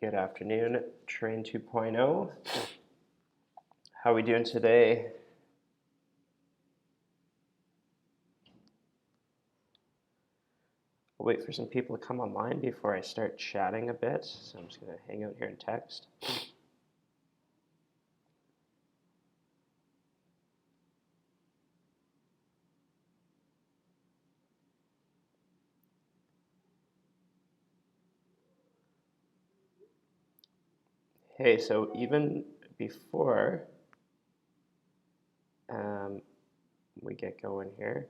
Good afternoon, Train 2.0. How are we doing today? I'll wait for some people to come online before I start chatting a bit, so I'm just going to hang out here and text. Hey, so even before we get going here,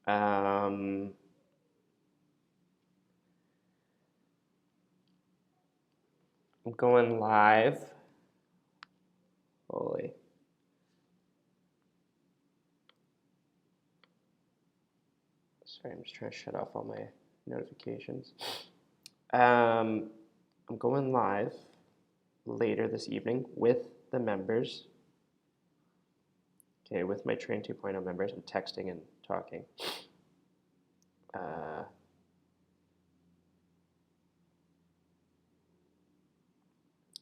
I'm going live. Holy. Sorry, I'm just trying to shut off all my notifications. I'm going live later this evening with the members. Okay, with my Train 2.0 members. I'm texting and talking.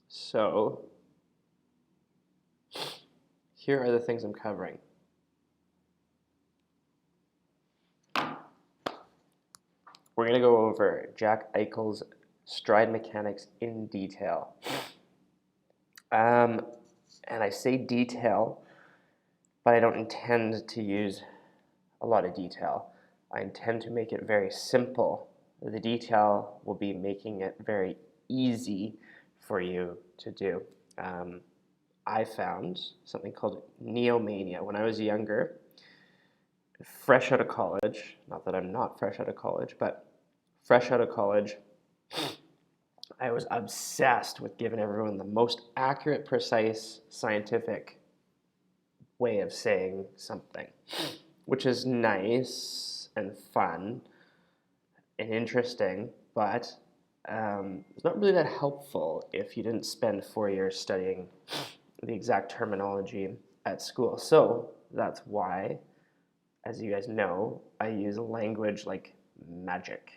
So here are the things I'm covering. We're going to go over Jack Eichel's stride mechanics in detail. And I say detail, but I don't intend to use a lot of detail. I intend to make it very simple. The detail will be making it very easy for you to do. I found something called neomania when I was younger, fresh out of college. Not that I'm not fresh out of college, but fresh out of college, I was obsessed with giving everyone the most accurate, precise, scientific way of saying something, which is nice and fun and interesting, but it's not really that helpful if you didn't spend 4 years studying the exact terminology at school. So that's why, as you guys know, I use language like magic,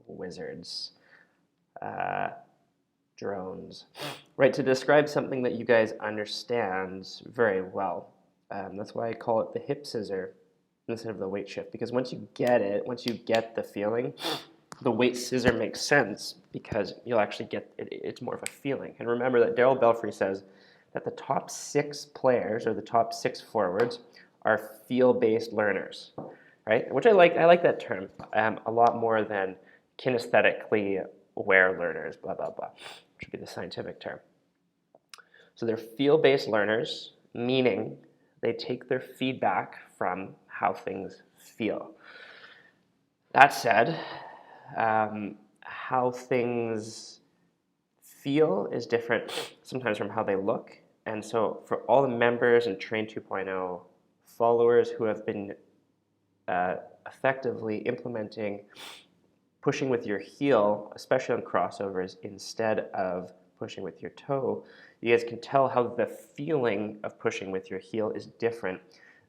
wizards, drones, right, to describe something that you guys understand very well. That's why I call it the hip scissor instead of the weight shift, because once you get it, once you get the feeling, the weight scissor makes sense because you'll actually get it, it's more of a feeling. And remember that Daryl Belfry says that the top 6 players or the top 6 forwards are feel-based learners, right? Which I like that term a lot more than kinesthetically aware learners, blah, blah, blah, which would be the scientific term. So they're feel-based learners, meaning they take their feedback from how things feel. That said, how things feel is different sometimes from how they look. And so for all the members and Train 2.0 followers who have been effectively implementing pushing with your heel, especially on crossovers, instead of pushing with your toe, you guys can tell how the feeling of pushing with your heel is different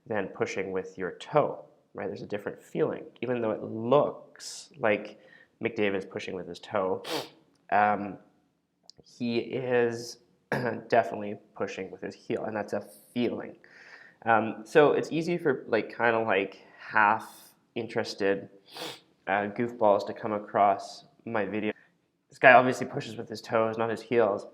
than pushing with your toe, right? There's a different feeling. Even though it looks like McDavid's pushing with his toe, he is definitely pushing with his heel, and that's a feeling. So it's easy for kind of half interested goofballs to come across my video. This guy obviously pushes with his toes, not his heels.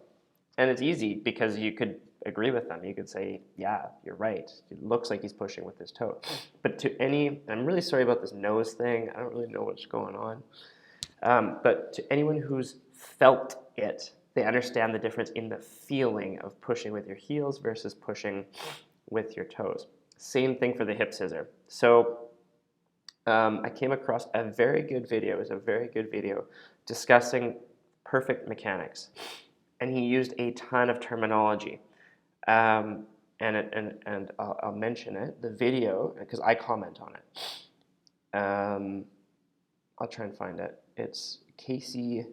And it's easy because you could agree with them. You could say, yeah, you're right. It looks like he's pushing with his toe. But to any, I'm really sorry about this nose thing. I don't really know what's going on. But to anyone who's felt it, they understand the difference in the feeling of pushing with your heels versus pushing with your toes. Same thing for the hip scissor. So I came across a very good video. It was a very good video discussing perfect mechanics. And he used a ton of terminology. And I'll mention it, the video, because I comment on it. I'll try and find it. It's Casey.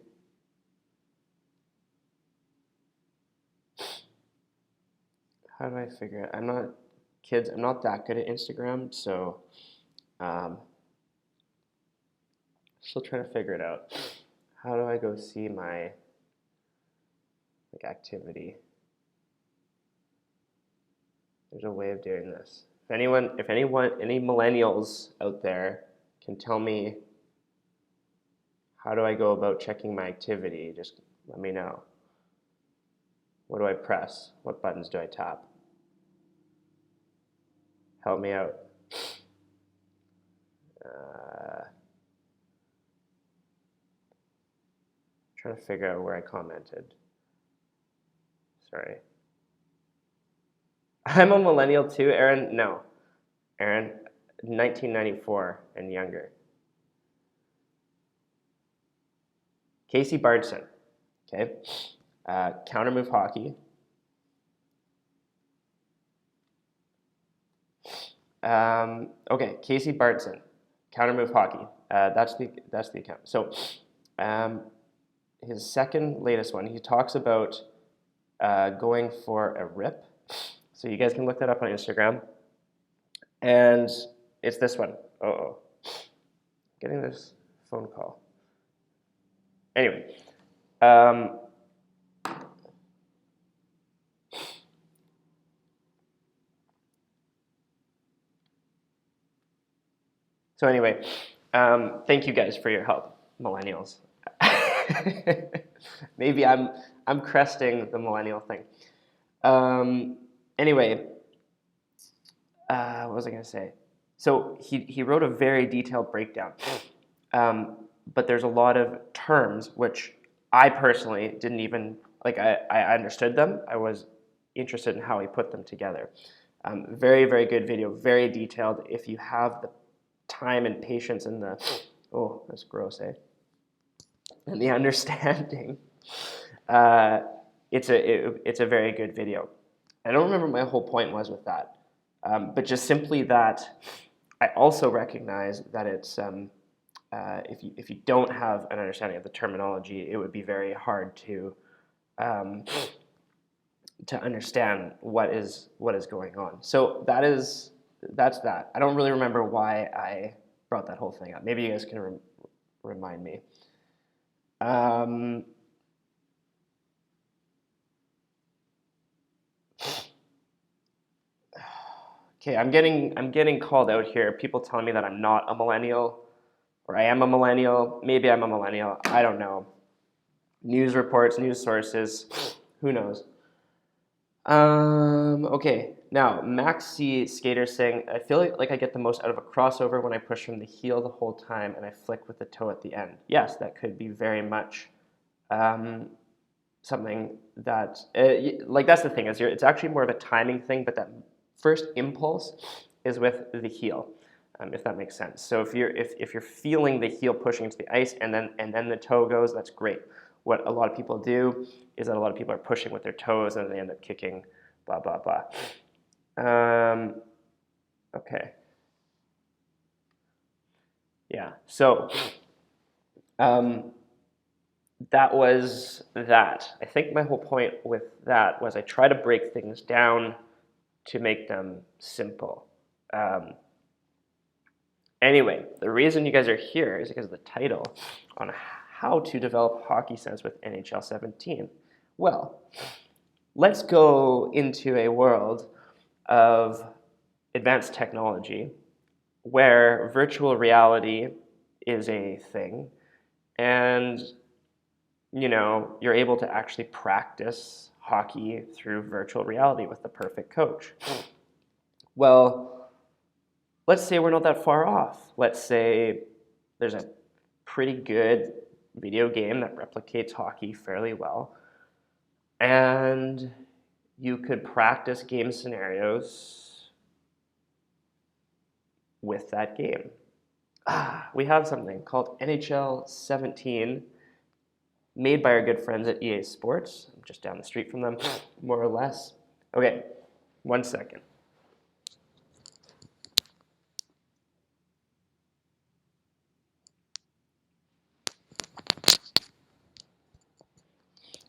How do I figure it? I'm not that good at Instagram, so still trying to figure it out. how do I go see my like activity? There's a way of doing this. If any millennials out there can tell me how do I go about checking my activity, just let me know. What do I press? What buttons do I tap? Help me out. Trying to figure out where I commented. Sorry. I'm a millennial too, Aaron. No, Aaron, 1994 and younger. Casey Bardson, okay, counter move hockey. Okay, Casey Bardson, counter move hockey. That's the account. So, his second latest one, he talks about going for a rip. So you guys can look that up on Instagram. And it's this one. Uh-oh. Getting this phone call. Anyway. So anyway, thank you guys for your help, millennials. Maybe I'm cresting the millennial thing. Anyway, what was I going to say? So he wrote a very detailed breakdown, but there's a lot of terms which I personally didn't even, like I understood them. I was interested in how he put them together. Very, very good video, very detailed. If you have the time and patience and the, oh, that's gross, eh? And the understanding, it's a very good video. I don't remember what my whole point was with that, but just simply that I also recognize that it's if you don't have an understanding of the terminology, it would be very hard to understand what is going on. So that's that. I don't really remember why I brought that whole thing up. Maybe you guys can remind me. Okay, I'm getting called out here. People telling me that I'm not a millennial, or I am a millennial. Maybe I'm a millennial. I don't know. News reports, news sources. Who knows? Okay, now Maxi Skaters saying, I feel like I get the most out of a crossover when I push from the heel the whole time and I flick with the toe at the end. Yes, that could be very much something that, like that's the thing, is it's actually more of a timing thing, but that first impulse is with the heel, if that makes sense. So if you're feeling the heel pushing into the ice and then the toe goes, that's great. What a lot of people do is that a lot of people are pushing with their toes and they end up kicking, blah, blah, blah. Okay. Yeah, so that was that. I think my whole point with that was I try to break things down to make them simple. Anyway, the reason you guys are here is because of the title on how to develop hockey sense with NHL 17. Well, let's go into a world of advanced technology where virtual reality is a thing and you're able to actually practice hockey through virtual reality with the perfect coach. Well, let's say we're not that far off. Let's say there's a pretty good video game that replicates hockey fairly well, and you could practice game scenarios with that game. We have something called NHL 17, made by our good friends at EA Sports. I'm just down the street from them, more or less. Okay, 1 second.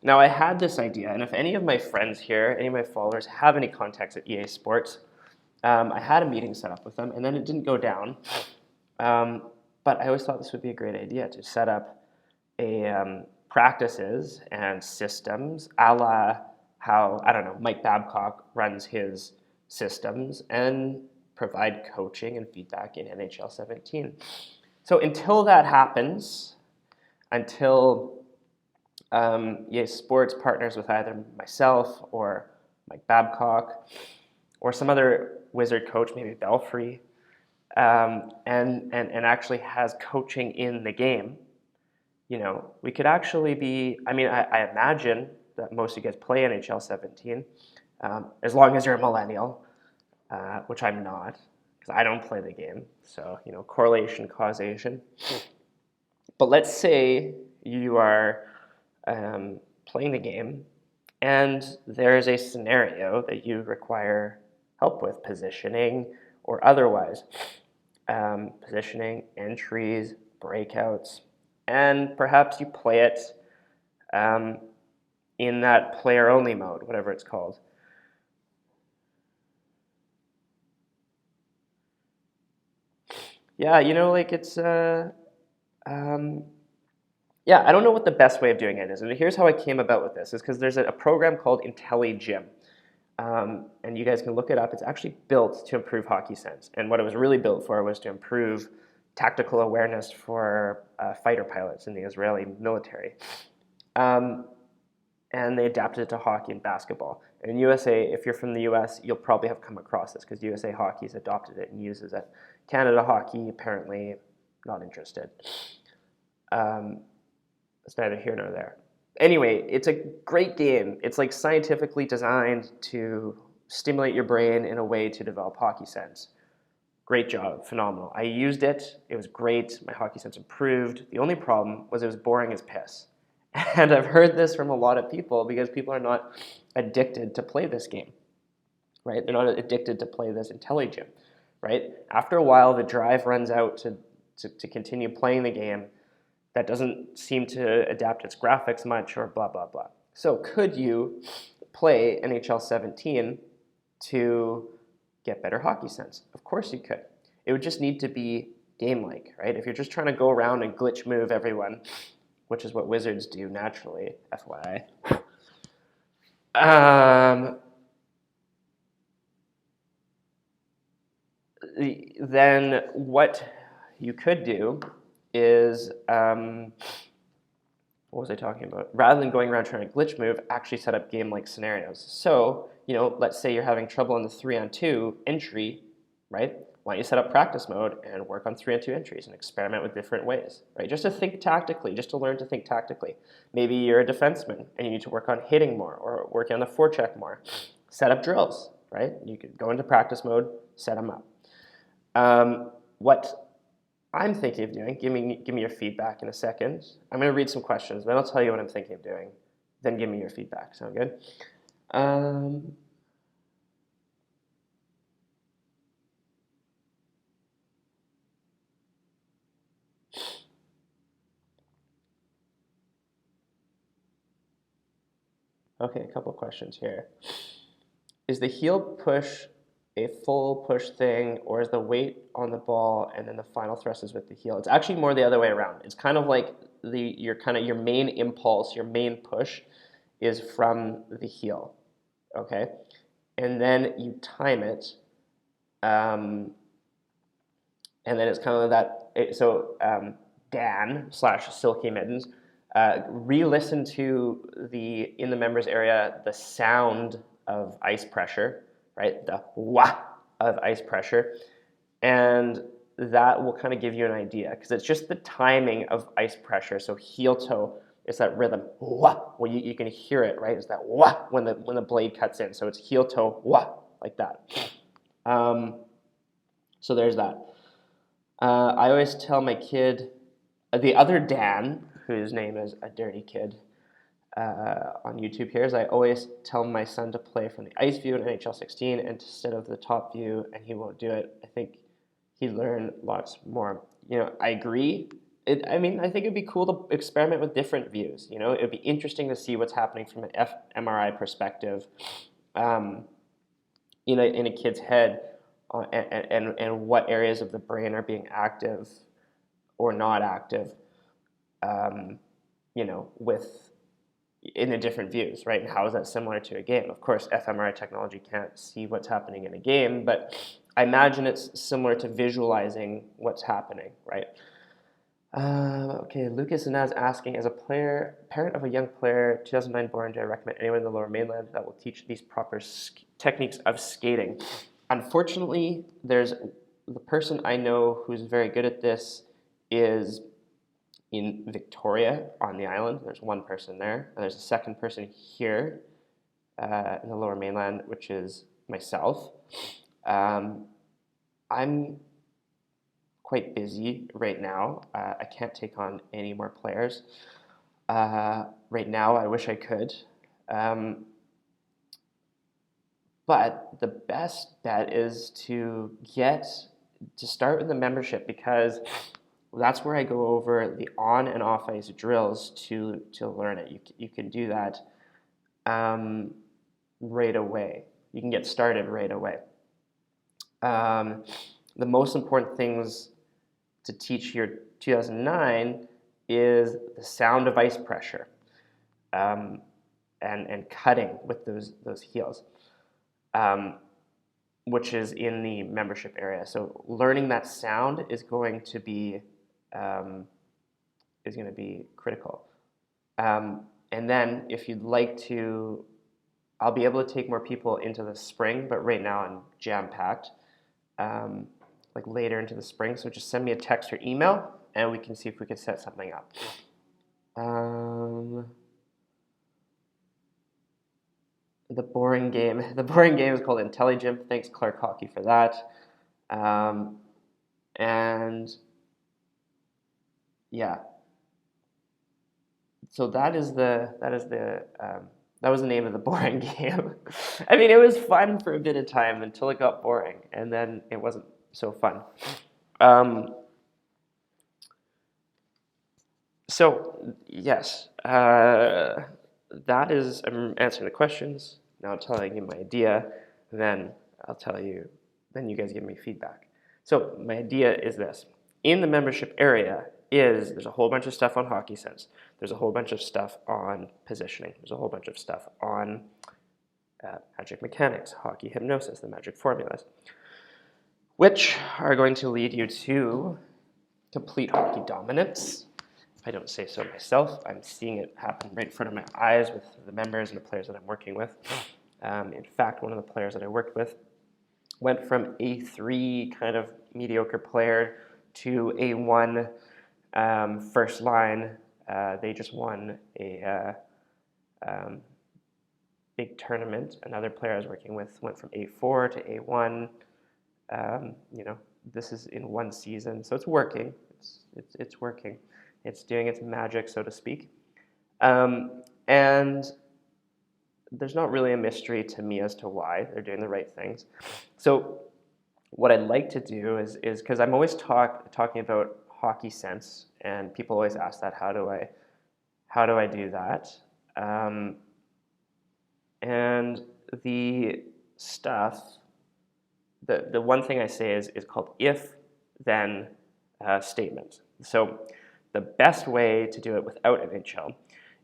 Now, I had this idea, and if any of my friends here, any of my followers have any contacts at EA Sports, I had a meeting set up with them, and then it didn't go down. But I always thought this would be a great idea to set up practices and systems, a la how, I don't know, Mike Babcock runs his systems, and provide coaching and feedback in NHL 17. So until that happens, until sports partners with either myself or Mike Babcock or some other Wizard coach, maybe Belfry, and actually has coaching in the game, we could actually be, I imagine that most of you guys play NHL 17, as long as you're a millennial, which I'm not, because I don't play the game. So, correlation, causation. But let's say you are playing the game and there's a scenario that you require help with, positioning or otherwise. Positioning, entries, breakouts, and perhaps you play it in that player-only mode, whatever it's called. Yeah, it's I don't know what the best way of doing it is. And here's how I came about with this, is because there's a program called IntelliGym. And you guys can look it up. It's actually built to improve hockey sense. And what it was really built for was to improve tactical awareness for fighter pilots in the Israeli military. And they adapted it to hockey and basketball. And in USA, if you're from the US, you'll probably have come across this because USA Hockey's adopted it and uses it. Canada Hockey, apparently not interested. It's neither here nor there. Anyway, it's a great game. It's like scientifically designed to stimulate your brain in a way to develop hockey sense. Great job, phenomenal. I used it, it was great, my hockey sense improved. The only problem was it was boring as piss. And I've heard this from a lot of people because people are not addicted to play this game, right? They're not addicted to play this IntelliGym, right? After a while, the drive runs out to continue playing the game. That doesn't seem to adapt its graphics much, or blah, blah, blah. So could you play NHL 17 to get better hockey sense? Of course you could. It would just need to be game-like, right? If you're just trying to go around and glitch move everyone, which is what Wizards do naturally, FYI. Then what you could do is, what was I talking about? Rather than going around trying to glitch move, actually set up game-like scenarios. So, let's say you're having trouble in the 3-on-2 entry, right? Why don't you set up practice mode and work on 3-on-2 entries and experiment with different ways, right? Just to think tactically, just to learn to think tactically. Maybe you're a defenseman and you need to work on hitting more or working on the forecheck more. Set up drills, right? You could go into practice mode, set them up. What I'm thinking of doing, give me your feedback in a second. I'm going to read some questions, then I'll tell you what I'm thinking of doing. Then give me your feedback. Sound good? Okay, a couple questions here. Is the heel push a full push thing, or is the weight on the ball and then the final thrust is with the heel? It's actually more the other way around. It's kind of like your main impulse, your main push is from the heel, okay? And then you time it, and then it's kind of that. So Dan / Silky Mittens, re-listen to in the members area the sound of ice pressure, right? The wah of ice pressure, and that will kind of give you an idea because it's just the timing of ice pressure. So heel toe, it's that rhythm wah. Well, you can hear it, right? It's that wah when the blade cuts in. So it's heel toe wah like that. So there's that. I always tell my kid, the other Dan, whose name is a dirty kid on YouTube here, is I always tell my son to play from the ice view in NHL 16 instead of the top view, and he won't do it. I think he'd learn lots more. I agree. I think it'd be cool to experiment with different views. It'd be interesting to see what's happening from an fMRI perspective, in a kid's head, and what areas of the brain are being active or not active. with in the different views, right? And how is that similar to a game? Of course, fMRI technology can't see what's happening in a game, but I imagine it's similar to visualizing what's happening, right? Okay, Lucas Inaz asking, as a parent of a young player, 2009 born, do I recommend anyone in the Lower Mainland that will teach these proper techniques of skating? Unfortunately, there's the person I know who's very good at this is in Victoria on the island. There's one person there, and there's a second person here in the Lower Mainland, which is myself. I'm quite busy right now. I can't take on any more players. Right now, I wish I could. But the best bet is to start with the membership, because that's where I go over the on and off ice drills to learn it. You can do that right away. You can get started right away. The most important things to teach your 2009 is the sound of ice pressure and cutting with those heels, which is in the membership area. So learning that sound is going to be critical. And then if you'd like to, I'll be able to take more people into the spring, but right now I'm jam-packed, like later into the spring. So just send me a text or email, and we can see if we can set something up. The boring game is called Intelligent. Thanks, Clark Hockey, for that. And yeah, so that was the name of the boring game. I mean, it was fun for a bit of time until it got boring, and then it wasn't so fun. So yes, that is, I'm answering the questions. Now I'm telling you my idea, then I'll tell you, then you guys give me feedback. So my idea is this. In the membership area there's a whole bunch of stuff on hockey sense. There's a whole bunch of stuff on positioning. There's a whole bunch of stuff on magic mechanics, hockey hypnosis, the magic formulas, which are going to lead you to complete hockey dominance. If I don't say so myself, I'm seeing it happen right in front of my eyes with the members and the players that I'm working with. In fact, one of the players that I worked with went from A3 kind of mediocre player to A1 first line. They just won a big tournament. Another player I was working with went from A4 to A1. This is in one season, so it's working. It's working. It's doing its magic, so to speak. And there's not really a mystery to me as to why they're doing the right things. So what I'd like to do is because I'm always talking about hockey sense, and people always ask that, how do I do that? And the stuff, the one thing I say is called if-then statement. So the best way to do it without NHL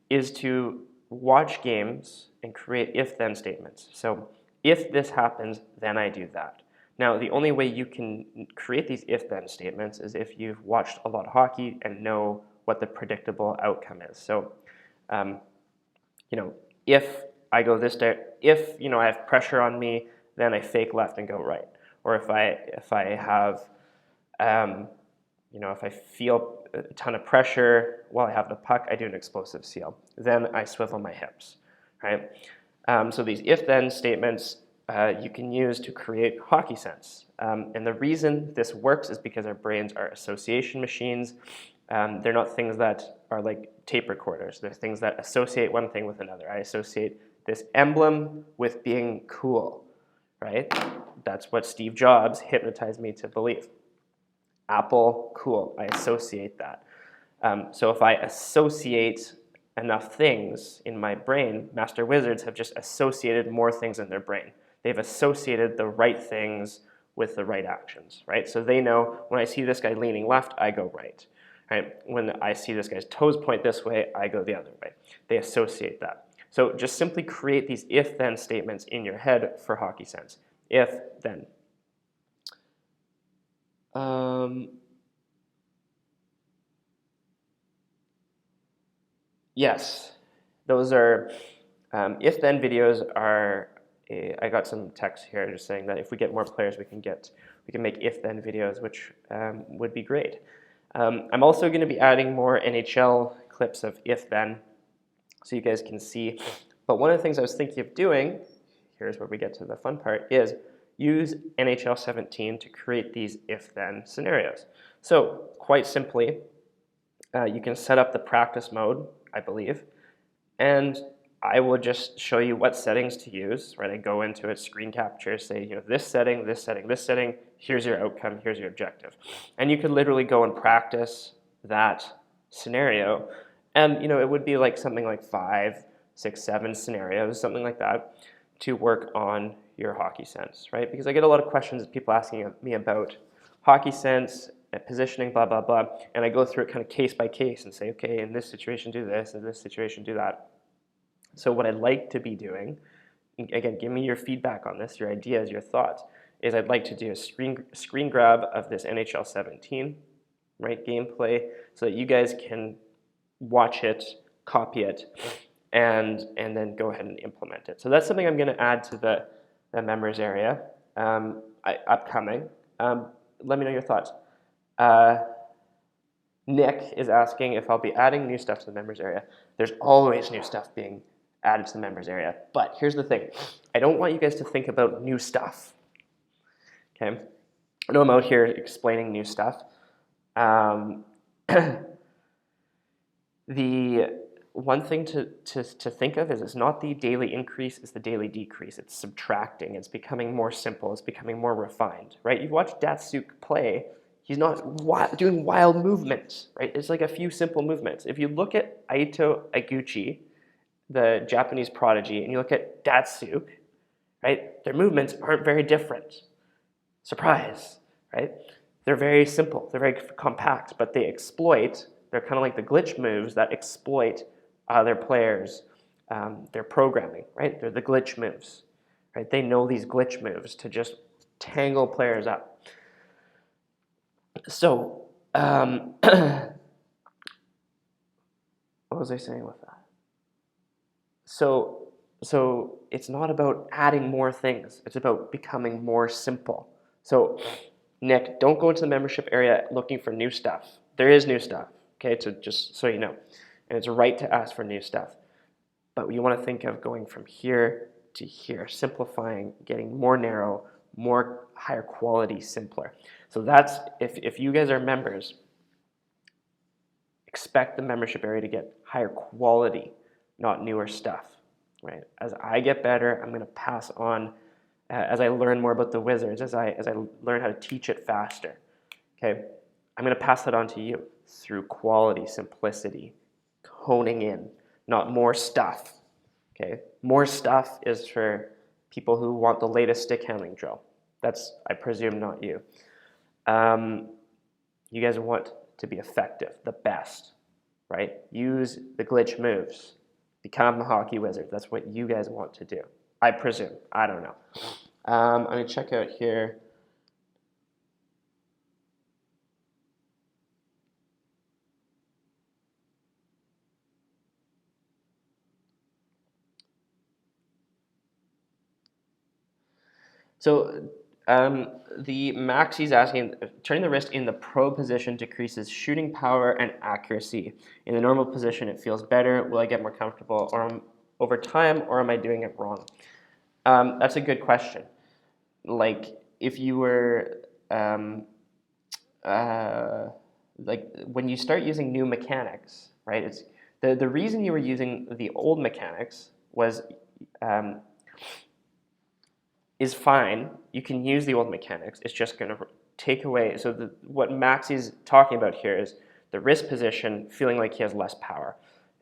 is to watch games and create if-then statements. So if this happens, then I do that. Now, the only way you can create these if-then statements is if you've watched a lot of hockey and know what the predictable outcome is. So, if I go this day, if I have pressure on me, then I fake left and go right. Or if I have, if I feel a ton of pressure while I have the puck, I do an explosive seal. Then I swivel my hips, right? So these if-then statements you can use to create hockey sense. And the reason this works is because our brains are association machines. They're not things that are like tape recorders. They're things that associate one thing with another. I associate this emblem with being cool, right? That's what Steve Jobs hypnotized me to believe. Apple, cool. I associate that. So if I associate enough things in my brain, master wizards have just associated more things in their brain. They've associated the right things with the right actions, right? So they know when I see this guy leaning left, I go right. right? When I see this guy's toes point this way, I go the other way. They associate that. So just simply create these if-then statements in your head for hockey sense. If, then. Yes, those are, if-then videos are, I got some text here just saying that if we get more players, we can make if-then videos, which would be great. I'm also going to be adding more NHL clips of if-then, so you guys can see. But one of the things I was thinking of doing, here's where we get to the fun part, is use NHL 17 to create these if-then scenarios. So quite simply, you can set up the practice mode, I believe, and I will just show you what settings to use, right? I go into it, screen capture, say, this setting, this setting, this setting, here's your outcome, here's your objective. And you could literally go and practice that scenario. And, it would be like something like 5, 6, 7 scenarios, something like that, to work on your hockey sense, right? Because I get a lot of questions, people asking me about hockey sense, positioning, blah, blah, blah, and I go through it kind of case by case and say, okay, in this situation do this, in this situation do that. So what I'd like to be doing, again, give me your feedback on this, your ideas, your thoughts, is I'd like to do a screen grab of this NHL 17, right, gameplay, so that you guys can watch it, copy it, and then go ahead and implement it. So that's something I'm going to add to the members area, upcoming. Let me know your thoughts. Nick is asking if I'll be adding new stuff to the members area. There's always new stuff being added to the members area. But here's the thing. I don't want you guys to think about new stuff. Okay? I know I'm out here explaining new stuff. The one thing to think of is it's not the daily increase, it's the daily decrease. It's subtracting. It's becoming more simple. It's becoming more refined, right? You've watched Datsuk play. He's not doing wild movements, right? It's like a few simple movements. If you look at Aito Iguchi, the Japanese prodigy, and you look at Datsuk, right? Their movements aren't very different. Surprise, right? They're very simple. They're very compact, but they're kind of like the glitch moves that exploit other players, their programming, right? They're the glitch moves, right? They know these glitch moves to just tangle players up. So, what was I saying with that? So it's not about adding more things. It's about becoming more simple. So, Nick, don't go into the membership area looking for new stuff. There is new stuff, okay? So just so you know. And it's right to ask for new stuff. But you want to think of going from here to here, simplifying, getting more narrow, more higher quality, simpler. So that's, if you guys are members, expect the membership area to get higher quality, not newer stuff, right? As I get better, I'm going to pass on, as I learn more about the Wizards, as I learn how to teach it faster, okay? I'm going to pass that on to you through quality, simplicity, honing in, not more stuff, okay? More stuff is for people who want the latest stick handling drill. That's, I presume, not you. You guys want to be effective, the best, right? Use the glitch moves. Become the hockey wizard. That's what you guys want to do. I presume. I don't know. I'm going to check out here. So the Maxi's asking, turning the wrist in the pro position decreases shooting power and accuracy. In the normal position, it feels better. Will I get more comfortable over time, or am I doing it wrong? That's a good question. Like, if you were, like, when you start using new mechanics, right? It's the reason you were using the old mechanics was is fine. You can use the old mechanics. It's just going to take away. So what Maxi's talking about here is the wrist position feeling like he has less power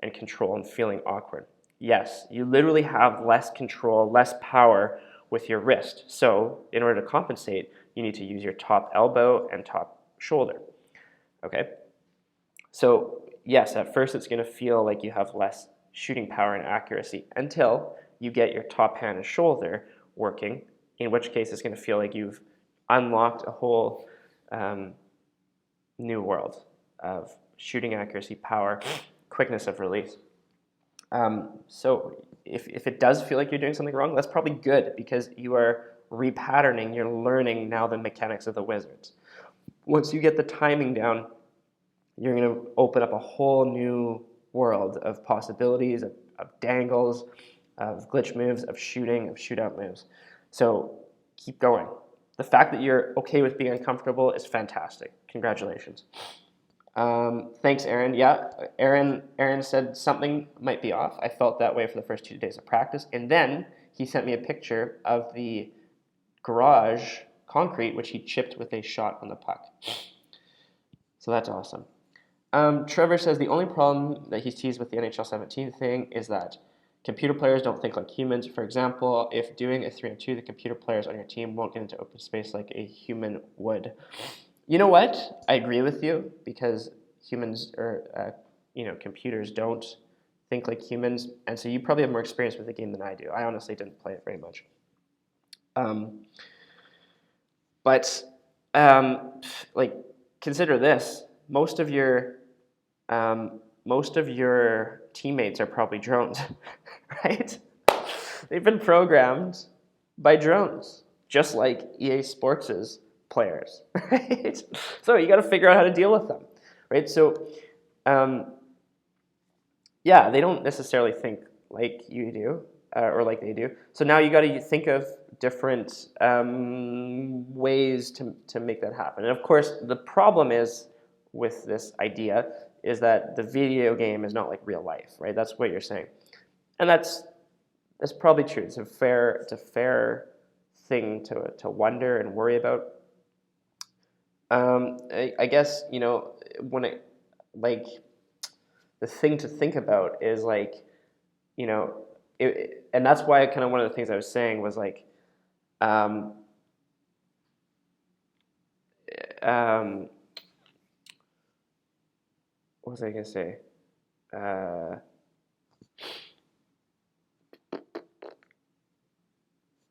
and control and feeling awkward. Yes, you literally have less control, less power with your wrist. So in order to compensate, you need to use your top elbow and top shoulder. Okay? So yes, at first it's going to feel like you have less shooting power and accuracy until you get your top hand and shoulder working, in which case it's going to feel like you've unlocked a whole new world of shooting accuracy, power, quickness of release. So if it does feel like you're doing something wrong, that's probably good because you are repatterning, you're learning now the mechanics of the Wizards. Once you get the timing down, you're going to open up a whole new world of possibilities, of dangles, of glitch moves, of shooting, of shootout moves. So keep going. The fact that you're okay with being uncomfortable is fantastic. Congratulations. Thanks, Aaron. Yeah, Aaron said something might be off. I felt that way for the first 2 days of practice. And then he sent me a picture of the garage concrete, which he chipped with a shot on the puck. So that's awesome. Trevor says the only problem that he sees with the NHL 17 thing is that computer players don't think like humans. For example, if doing a 3-on-2, the computer players on your team won't get into open space like a human would. You know what? I agree with you because humans or computers don't think like humans, and so you probably have more experience with the game than I do. I honestly didn't play it very much. Like consider this: most of your teammates are probably drones, right? They've been programmed by drones, just like EA Sports' players, right? So you got to figure out how to deal with them, right? So, yeah, they don't necessarily think like you do or like they do. So now you got to think of different ways to make that happen. And of course, the problem is with this idea is that the video game is not like real life, right? That's what you're saying, and that's probably true. It's a fair thing to wonder and worry about. I guess when it like the thing to think about is like and that's why kind of one of the things I was saying was like what was I gonna say?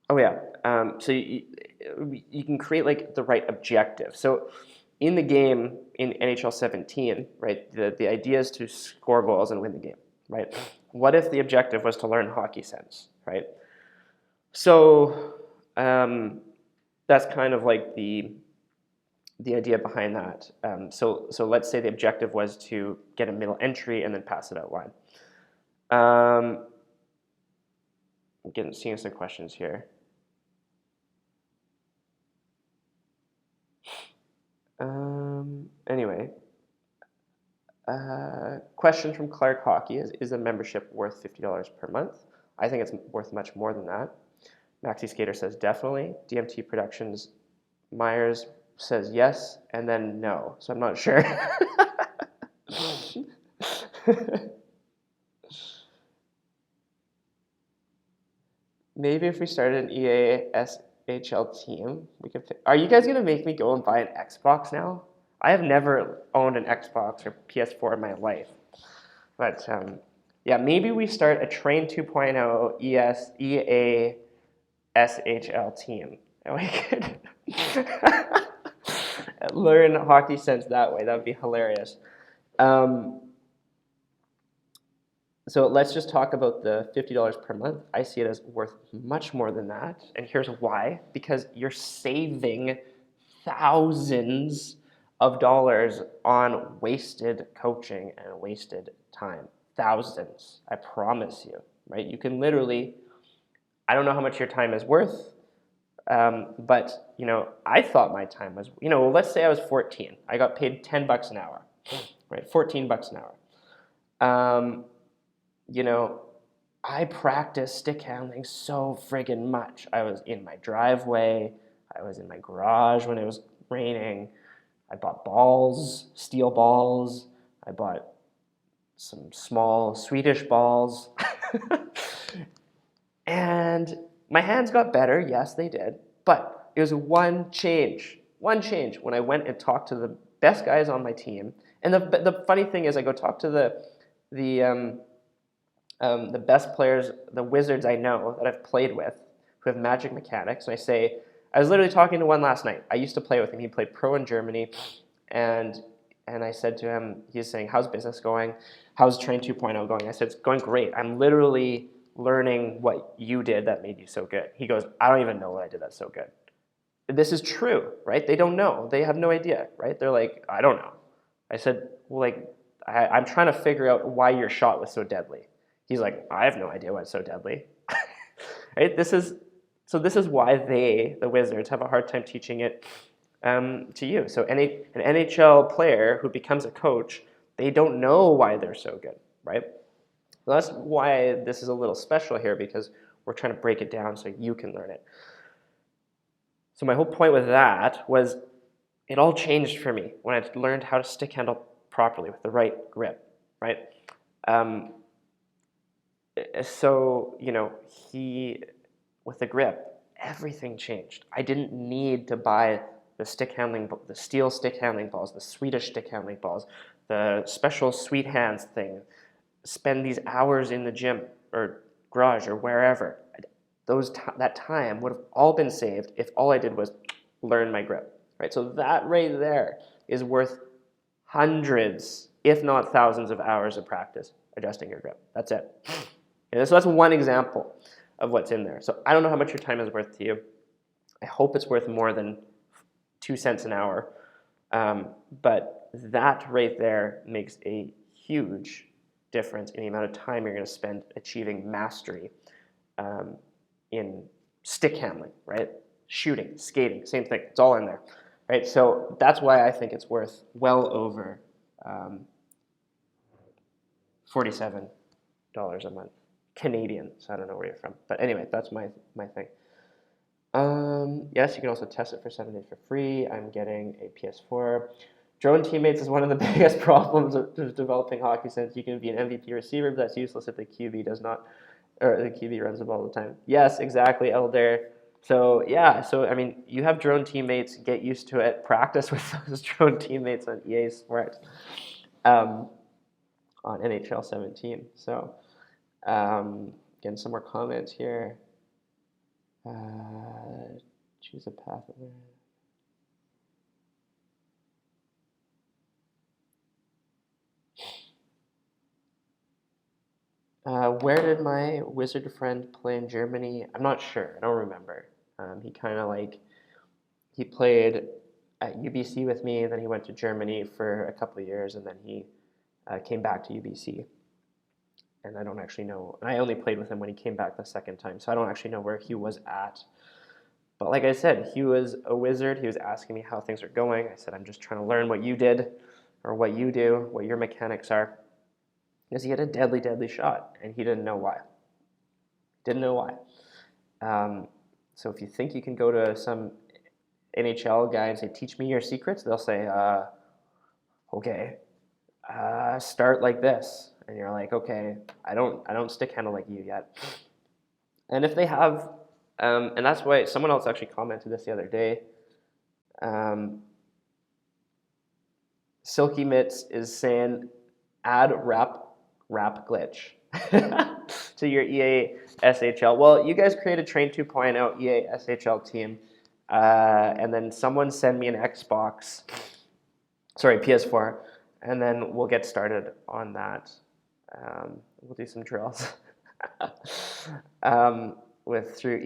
Oh yeah. So you can create like the right objective. So in the game in NHL 17, right? The idea is to score goals and win the game, right? What if the objective was to learn hockey sense, right? So that's kind of like the idea behind that. So let's say the objective was to get a middle entry and then pass it out wide. I'm seeing some questions here. Anyway, question from Clark Hockey is a membership worth $50 per month? I think it's worth much more than that. Maxi Skater says definitely. DMT Productions Myers says yes and then no, so I'm not sure. Maybe if we started an EA SHL team, we could. Are you guys gonna make me go and buy an Xbox now? I have never owned an Xbox or PS4 in my life, but yeah, maybe we start a Train 2.0 EA SHL team, and we could learn hockey sense that way. That would be hilarious. So let's just talk about the $50 per month. I see it as worth much more than that. And here's why. Because you're saving thousands of dollars on wasted coaching and wasted time. Thousands, I promise you, right? You can literally, I don't know how much your time is worth, but I thought my time was, let's say I was 14. I got paid $10 an hour, right? $14 an hour. I practiced stick handling so friggin' much. I was in my driveway. I was in my garage when it was raining. I bought balls, steel balls. I bought some small Swedish balls. And my hands got better. Yes, they did. But it was one change when I went and talked to the best guys on my team. And the funny thing is, I go talk to the best players, the wizards I know that I've played with, who have magic mechanics, and I say, I was literally talking to one last night. I used to play with him. He played pro in Germany, and I said to him, he's saying, how's business going? How's Train 2.0 going? I said, it's going great. I'm literally learning what you did that made you so good. He goes, I don't even know what I did that's so good. This is true, right? They don't know. They have no idea, right? They're like, I don't know. I said, well, like, I'm trying to figure out why your shot was so deadly. He's like, I have no idea why it's so deadly. Right? This is why the Wizards, have a hard time teaching it to you. So an NHL player who becomes a coach, they don't know why they're so good, right? So that's why this is a little special here, because we're trying to break it down so you can learn it. So my whole point with that was it all changed for me when I learned how to stick handle properly with the right grip, right? So, with the grip, everything changed. I didn't need to buy the steel stick handling balls, the Swedish stick handling balls, the special sweet hands thing, spend these hours in the gym or garage or wherever. That time would have all been saved if all I did was learn my grip, right? So that right there is worth hundreds, if not thousands of hours of practice adjusting your grip. That's it. And so that's one example of what's in there. So I don't know how much your time is worth to you. I hope it's worth more than 2 cents an hour. But that right there makes a huge difference in the amount of time you're going to spend achieving mastery in stick handling, right? Shooting, skating, same thing. It's all in there, right? So that's why I think it's worth well over $47 a month. Canadian, so I don't know where you're from. But anyway, that's my thing. Yes, you can also test it for 7 days for free. I'm getting a PS4. Drone teammates is one of the biggest problems of developing hockey, since you can be an MVP receiver, but that's useless if the QB does not, or the QB runs the ball all the time. Yes, exactly, Elder. So yeah, I mean, you have drone teammates, get used to it, practice with those drone teammates on EA Sports, on NHL 17. So getting some more comments here. Choose a path. Where did my wizard friend play in Germany? I'm not sure. I don't remember. He kind of he played at UBC with me, then he went to Germany for a couple of years, and then he came back to UBC. And I don't actually know. I only played with him when he came back the second time, so I don't actually know where he was at. But like I said, he was a wizard. He was asking me how things are going. I said, I'm just trying to learn what you did, or what you do, what your mechanics are. Because he had a deadly, deadly shot, and he didn't know why. Didn't know why. So if you think you can go to some NHL guy and say, teach me your secrets, they'll say, okay, start like this. And you're like, okay, I don't stick handle like you yet. And if they have, and that's why someone else actually commented this the other day. Silky Mitts is saying, add wrap glitch to your EA SHL. Well, you guys created Train 2.0 EA SHL team, and then someone send me an PS4, and then we'll get started on that. We'll do some drills through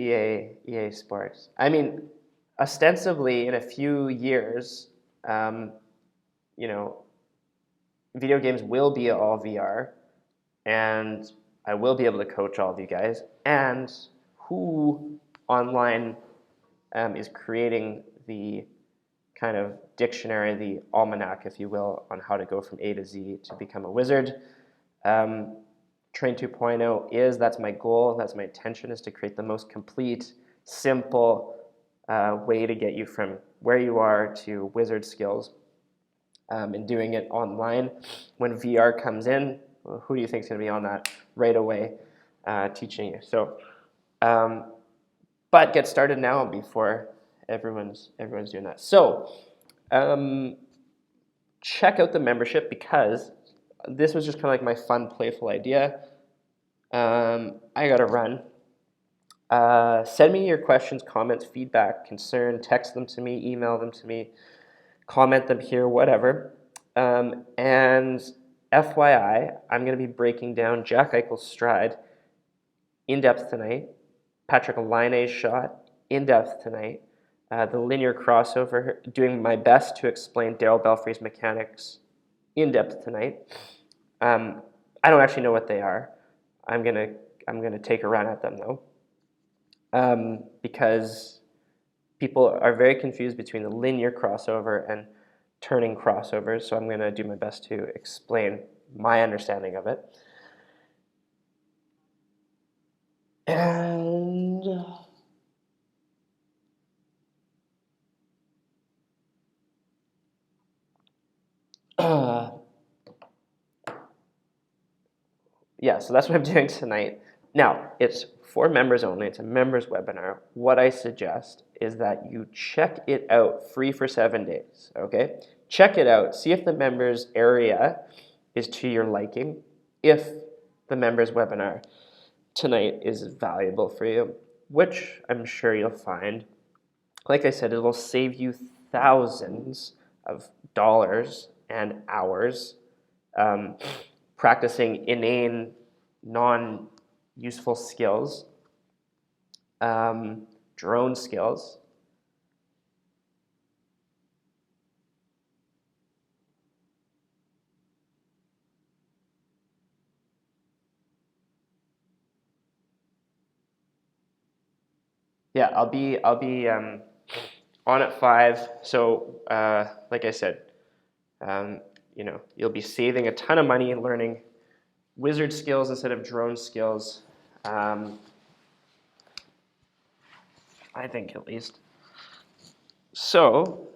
EA Sports. I mean, ostensibly in a few years, video games will be all VR, and I will be able to coach all of you guys. And who online is creating the kind of dictionary, the almanac, if you will, on how to go from A to Z to become a wizard? Train 2.0 that's my goal, that's my intention, is to create the most complete, simple way to get you from where you are to wizard skills. And doing it online. When VR comes in, who do you think is going to be on that right away teaching you? So, but get started now before everyone's doing that. So, check out the membership because this was just kind of like my fun, playful idea. I got to run. Send me your questions, comments, feedback, concern, text them to me, email them to me, comment them here, whatever. And FYI, I'm going to be breaking down Jack Eichel's stride in depth tonight, Patrick Laine's shot in depth tonight, the linear crossover, doing my best to explain Darryl Belfry's mechanics in depth tonight. I don't actually know what they are. I'm gonna take a run at them though, because people are very confused between the linear crossover and turning crossovers. So I'm gonna do my best to explain my understanding of it. And yeah, so that's what I'm doing tonight. Now, it's for members only. It's a members webinar. What I suggest is that you check it out free for 7 days, okay? Check it out. See if the members area is to your liking. If the members webinar tonight is valuable for you, which I'm sure you'll find. Like I said, it will save you thousands of dollars and hours practicing inane, non-useful skills, drone skills. Yeah, I'll be on at 5. So, like I said, you'll be saving a ton of money learning wizard skills instead of drone skills. I think at least. So,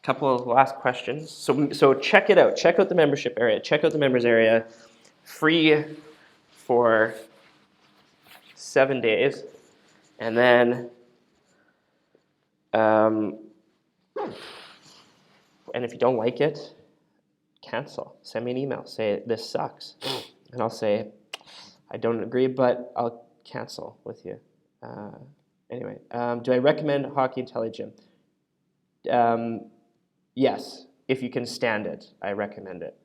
couple of last questions. So check it out. Check out the membership area. Check out the members area. Free for 7 days, and then, and if you don't like it, cancel. Send me an email. Say this sucks, and I'll say I don't agree, but I'll cancel with you. Anyway, do I recommend Hockey Intelligent? Yes, if you can stand it, I recommend it.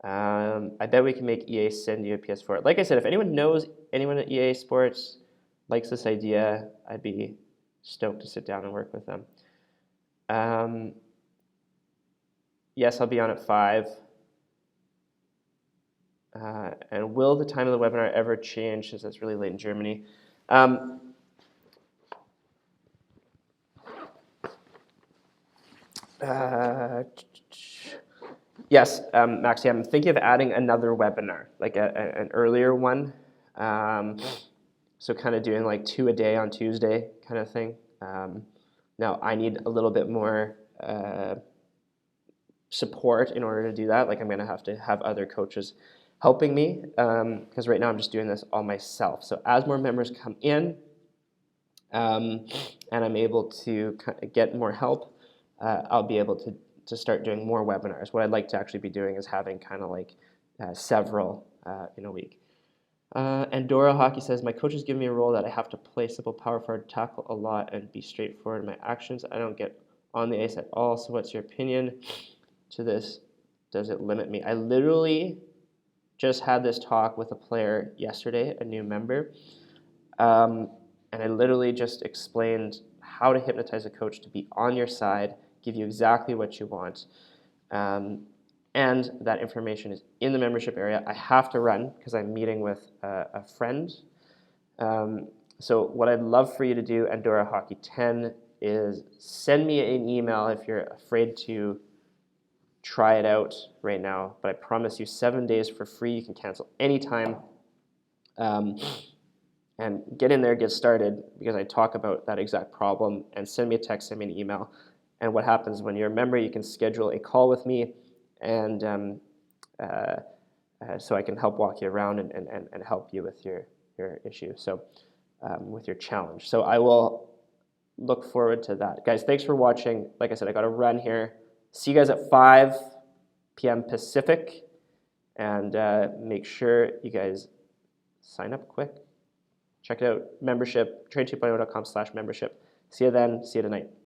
I bet we can make EA send you a PS4. Like I said, if anyone knows anyone at EA Sports likes this idea, I'd be stoked to sit down and work with them. Yes, I'll be on at 5. And will the time of the webinar ever change since it's really late in Germany? Yes, Maxi, I'm thinking of adding another webinar, like an earlier one. So kind of doing like 2 a day on Tuesday kind of thing. Now, I need a little bit more support in order to do that. Like I'm going to have other coaches helping me because right now I'm just doing this all myself. So as more members come in and I'm able to get more help, I'll be able to start doing more webinars. What I'd like to actually be doing is having kind of like several in a week. And Dora Hockey says, my coach has given me a role that I have to play simple power forward, tackle a lot, and be straightforward in my actions. I don't get on the ice at all. So what's your opinion to this? Does it limit me? I literally just had this talk with a player yesterday, a new member. And I literally just explained how to hypnotize a coach to be on your side, give you exactly what you want. And that information is in the membership area. I have to run because I'm meeting with a friend. So what I'd love for you to do, Andorra Hockey 10, is send me an email if you're afraid to try it out right now. But I promise you 7 days for free. You can cancel anytime. And get in there, get started, because I talk about that exact problem. And send me a text, send me an email. And what happens when you're a member, you can schedule a call with me, and so I can help walk you around and help you with your issue, so with your challenge. So I will look forward to that. Guys, thanks for watching. Like I said, I got to run here. See you guys at 5 p.m. Pacific. And make sure you guys sign up quick. Check it out, membership, train2.0.com/membership. See you then. See you tonight.